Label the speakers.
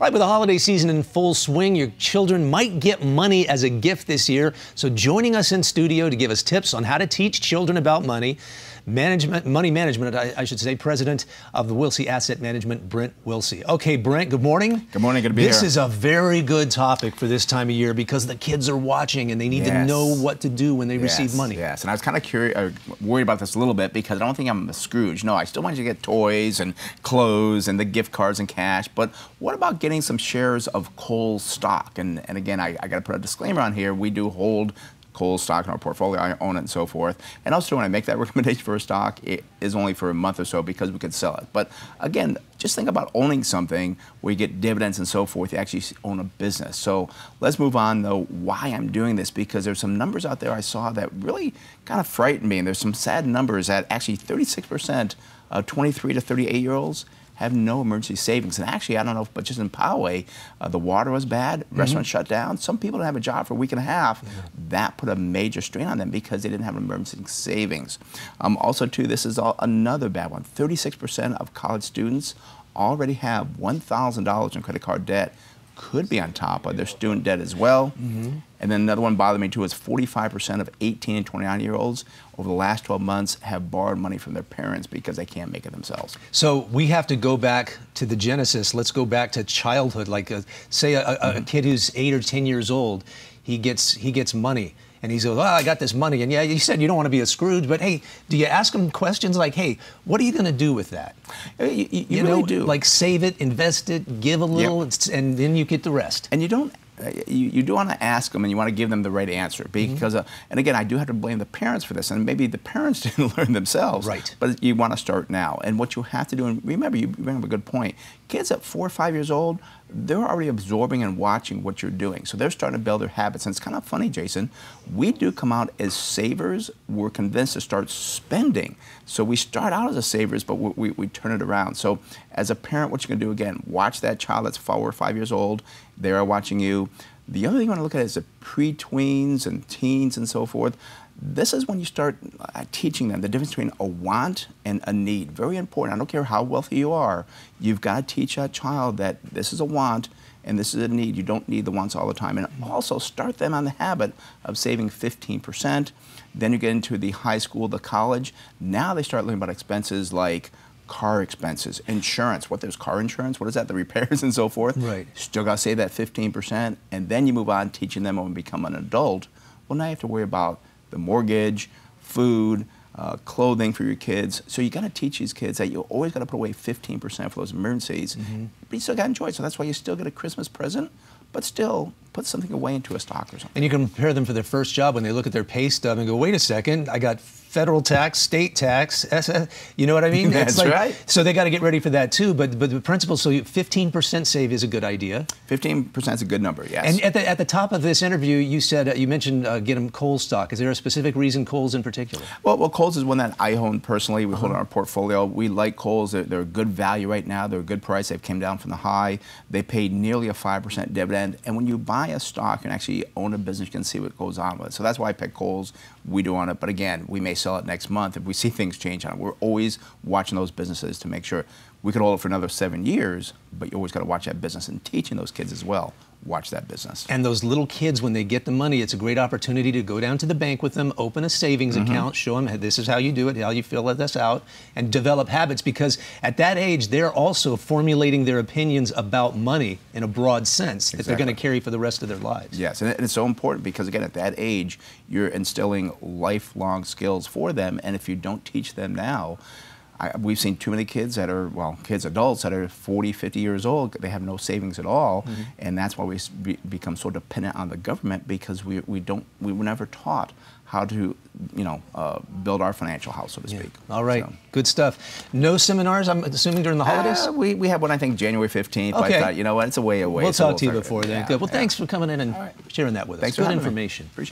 Speaker 1: All right, with the holiday season in full swing, your children might get money as a gift this year. So joining us in studio to give us tips on how to teach children about money management, I should say, president of the Wilsey Asset Management, Brent Wilsey. Okay, Brent, good morning.
Speaker 2: Good morning, good to be here.
Speaker 1: This is a very good topic for this time of year because the kids are watching and they need to know what to do when they receive money.
Speaker 2: Yes, and I was kind of worried about this a little bit because I don't think I'm a Scrooge. No, I still want you to get toys and clothes and the gift cards and cash, but what about getting some shares of Kohl's stock? And again, I got to put a disclaimer on here. We do hold Kohl's stock in our portfolio, I own it and so forth. And also when I make that recommendation for a stock, it is only for a month or so because we could sell it. But again, just think about owning something where you get dividends and so forth. You actually own a business. So let's move on though, why I'm doing this, because there's some numbers out there I saw that really kind of frightened me. And there's some sad numbers that actually 36% of 23 to 38-year-olds have no emergency savings. And actually, I don't know, but just in Poway, the water was bad, restaurants shut down. Some people didn't have a job for a week and a half. That put a major strain on them because they didn't have emergency savings. Also, too, this is another bad one. 36% of college students already have $1,000 in credit card debt. Could be on top of their student debt as well. And then another one bothered me too is 45% of 18 and 29-year-olds over the last 12 months have borrowed money from their parents because they can't make it themselves.
Speaker 1: So we have to go back to the genesis. Let's go back to childhood. Like say a kid who's 8 or 10 years old, he gets money. And he goes, oh, I got this money. And yeah, you said you don't want to be a Scrooge, but hey, do you ask him questions like, hey, what are you going to do with that?
Speaker 2: You really do.
Speaker 1: Like save it, invest it, give a little, and then you get the rest.
Speaker 2: And you don't. You do want to ask them and you want to give them the right answer because, and again, I do have to blame the parents for this, and maybe the parents didn't learn themselves.
Speaker 1: Right.
Speaker 2: But you want to start now, and what you have to do, and remember, you bring up a good point. Kids at 4 or 5 years old, they're already absorbing and watching what you're doing, so they're starting to build their habits. And it's kind of funny, Jason. We do come out as savers. We're convinced to start spending. So we start out as savers, but we turn it around. So as a parent, what you're going to do again? Watch that child that's 4 or 5 years old. They are watching you. The other thing you want to look at is the pre-tweens and teens and so forth. This is when you start teaching them the difference between a want and a need. Very important. I don't care how wealthy you are. You've got to teach that child that this is a want and this is a need. You don't need the wants all the time. And also start them on the habit of saving 15%. Then you get into the high school, the college. Now they start learning about expenses like car expenses, insurance. What there's car insurance? What is that? The repairs and so forth.
Speaker 1: Right.
Speaker 2: Still got to save that 15%, and then you move on teaching them when you become an adult. Well, now you have to worry about the mortgage, food, clothing for your kids. So you got to teach these kids that you always got to put away 15% for those emergencies. But you still got to enjoy it. So that's why you still get a Christmas present, but still put something away into a stock or something.
Speaker 1: And you can prepare them for their first job when they look at their pay stub and go, wait a second, I got federal tax, state tax, you know what I mean?
Speaker 2: That's
Speaker 1: like,
Speaker 2: right.
Speaker 1: So they got to get ready for that too. But the principle, so 15% save is a good idea.
Speaker 2: 15% is a good number, yes.
Speaker 1: And at the top of this interview, you said you mentioned get them Kohl's stock. Is there a specific reason Kohl's in particular?
Speaker 2: Well, Kohl's is one that I own personally. We hold in our portfolio. We like Kohl's. They're a good value right now. They're a good price. They've came down from the high. They paid nearly a 5% dividend. And when you buy a stock and actually own a business, you can see what goes on with it. So that's why I picked Kohl's. We do on it. But again, we may sell it next month if we see things change on it. We're always watching those businesses to make sure we could hold it for another 7 years, but you always got to watch that business and teaching those kids as well. Watch that business.
Speaker 1: And those little kids, when they get the money, it's a great opportunity to go down to the bank with them, open a savings account, show them, hey, this is how you do it, how you fill this out, and develop habits, because at that age, they're also formulating their opinions about money in a broad sense that they're going to carry for the rest of their lives.
Speaker 2: Yes, and it's so important because, again, at that age, you're instilling lifelong skills for them, and if you don't teach them now, we've seen too many kids that are, well, adults that are 40, 50 years old, they have no savings at all, and that's why we become so dependent on the government because we were never taught how to, build our financial house, so to speak.
Speaker 1: All right, good stuff. No seminars, I'm assuming, during the holidays?
Speaker 2: We have one, I think, January 15th.
Speaker 1: Okay.
Speaker 2: But I thought, you know what, it's a way away.
Speaker 1: We'll talk to you before then. Good. Well, thanks for coming in and sharing that with us.
Speaker 2: Thanks
Speaker 1: Good
Speaker 2: for having
Speaker 1: information.
Speaker 2: Me. Appreciate it.